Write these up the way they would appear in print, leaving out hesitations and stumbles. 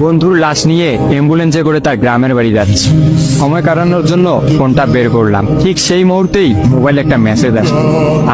বন্ধুর লাশ নিয়ে অ্যাম্বুলেন্সে করে তার গ্রামের বাড়ি যাচ্ছি। সময় কাটানোর জন্য ফোনটা বের করলাম। ঠিক সেই মুহূর্তেই মোবাইলে একটা মেসেজ আসে।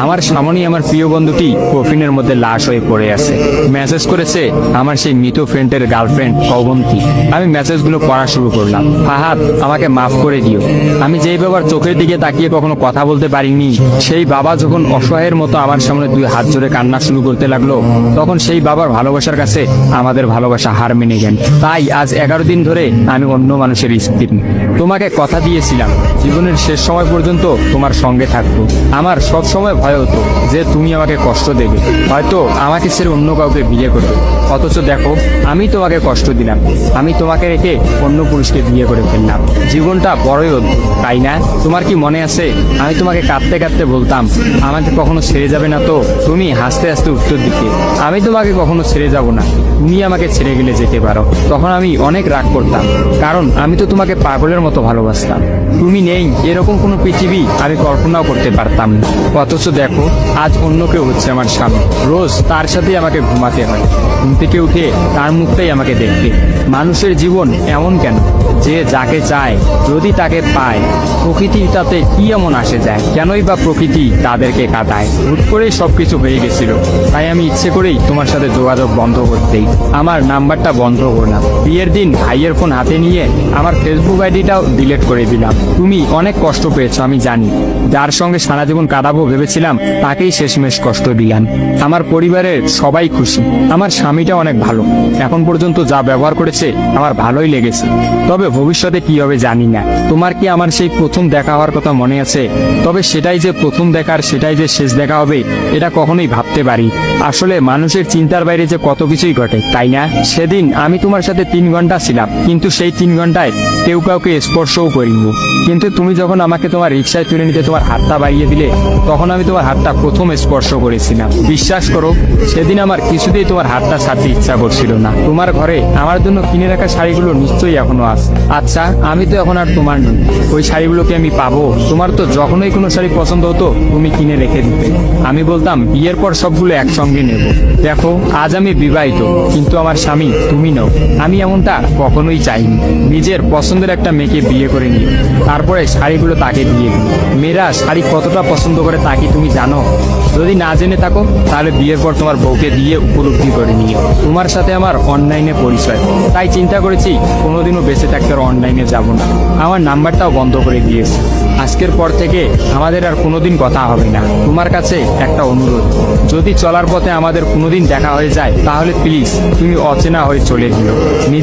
আমার সামনেই আমার প্রিয় বন্ধুটি কফিনের মধ্যে লাশ হয়ে পড়ে আছে। মেসেজ করেছে আমার সেই মৃত ফ্রেন্ডের গার্লফ্রেন্ড অবন্তী। আমি মেসেজগুলো পড়া শুরু করলাম। ফাহাদ, আমাকে মাফ করে দিও। আমি যেই বাবার চোখের দিকে তাকিয়ে কখনো কথা বলতে পারিনি, সেই বাবা যখন অসহায়ের মতো আমার সামনে দুই হাত জোড়ে কান্না শুরু করতে লাগলো, তখন সেই বাবার ভালোবাসার কাছে আমাদের ভালোবাসা হার মেনে গেল। তাই আজ 11 দিন ধরে আমি অন্য মানুষের স্ত্রী। তোমাকে কথা দিয়েছিলাম জীবনের শেষ সময় পর্যন্ত তোমার সঙ্গে থাকবো। আমার সব সময় ভয় হতো যে তুমি আমাকে কষ্ট দেবে, হয়তো আমাকে ছেড়ে অন্য কাউকে বিয়ে করবে। অথচ দেখো, আমি তোমাকে কষ্ট দিলাম, আমি তোমাকে রেখে অন্য পুরুষকে বিয়ে করে ফেললাম। জীবনটা বড়ই অদ্ভুত, তাই না? তোমার কি মনে আছে আমি তোমাকে কাঁদতে কাঁদতে বলতাম আমাকে কখনো ছেড়ে যাবে না? তো তুমি হাসতে হাসতে উত্তর দিতে আমি তোমাকে কখনো ছেড়ে যাব না, তুমি আমাকে ছেড়ে গেলে যেতে পারো। তখন আমি অনেক রাগ করতাম, কারণ আমি তো তোমাকে পাগলের মতো ভালোবাসতাম। তুমি নেই এরকম কোনো পৃথিবী আমি কল্পনাও করতে পারতাম না। অথচ দেখো, আজ অন্য কেউ হচ্ছে আমার স্বামী। রোজ তার সাথে আমাকে ঘুমাতে হয়, ঘুম থেকে উঠে তার মুখটাই আমাকে দেখতে। মানুষের জীবন এমন কেন যে যাকে চায় যদি তাকে পায়? প্রকৃতি তাতে কি এমন আসে যায়? কেনই বা প্রকৃতি তাদেরকে কাঁদায়? হুট করেই সবকিছু হয়ে গেছিল, তাই আমি ইচ্ছে করেই তোমার সাথে যোগাযোগ বন্ধ করতেই আমার নাম্বারটা বন্ধ করলাম। বিয়ের দিন ভাইয়ের ফোন হাতে নিয়ে আমার ফেসবুক আইডিটাও ডিলিট করে দিলাম। তুমি অনেক কষ্ট পেয়েছো আমি জানি, যার সঙ্গে সারা জীবন কাটাবো ভেবেছিলাম তাকেই শেষমেশ কষ্ট দিলাম। আমার পরিবারের সবাই খুশি, আমার স্বামীটা অনেক ভালো, এখন পর্যন্ত যা ব্যবহার করেছে আমার ভালোই লেগেছে। তবে ভবিষ্যতে কি হবে জানি না। তোমার কি আমার সেই প্রথম দেখা হওয়ার কথা মনে আছে? তবে সেটাই যে প্রথম দেখার, সেটাই যে শেষ দেখা হবে, এটা কখনোই ভাবতে পারি। আসলে মানুষের চিন্তার বাইরে যে কত কিছুই ঘটে, তাই না? সেদিন আমি তোমার সাথে 3 ঘন্টা ছিলাম, কিন্তু সেই 3 ঘন্টায় কেউ কাউকে স্পর্শও করিনি। কিন্তু তুমি যখন আমাকে তোমার রিক্সায় তুলে নিতে তোমার হাতটা বাড়িয়ে দিলে, তখন আমি তোমার হাতটা প্রথম স্পর্শ করেছিলাম। বিশ্বাস করো, সেদিন আমার কিছুতেই তোমার হাতটা ছাড়তে ইচ্ছা করছিল না। তোমার ঘরে আমার জন্য কিনে রাখা শাড়িগুলো নিশ্চয়ই এখনো আছে। আচ্ছা, আমি তো এখন আর তোমার নই, ওই শাড়িগুলোকে আমি পাবো? তোমার তো যখনই কোনো শাড়ি পছন্দ হতো তুমি কিনে রেখে দিতে, আমি বলতাম বিয়ের পর সবগুলো একসঙ্গে নেব। দেখো, আজ আমি বিবাহিত, কিন্তু আমার স্বামী তুমি নও। আমি এমনটা কখনোই চাইনি। নিজের পছন্দের একটা মেয়েকে বিয়ে করে নিও, তারপরে শাড়িগুলো তাকে দিয়ে দিই। মেয়েরা শাড়ি কতটা পছন্দ করে তা কি তুমি জানো? যদি না জেনে থাকো তাহলে বিয়ের পর তোমার বউকে দিয়ে উপলব্ধি করে নিও। তোমার সাথে আমার অনলাইনে পরিচয়, তাই চিন্তা করেছি কোনোদিনও বেঁচে থাকতে আর অনলাইনে যাব না। আমার নাম্বারটাও বন্ধ করে দিয়েছি। আজকের পর থেকে আমাদের আর কোনোদিন কথা হবে না। তোমার কাছে একটা অনুরোধ, যদি চলার পথে আমাদের কোনোদিন দেখা হয়ে যায় তাহলে প্লিজ তুমি অচেনা হয়ে চলে যেও।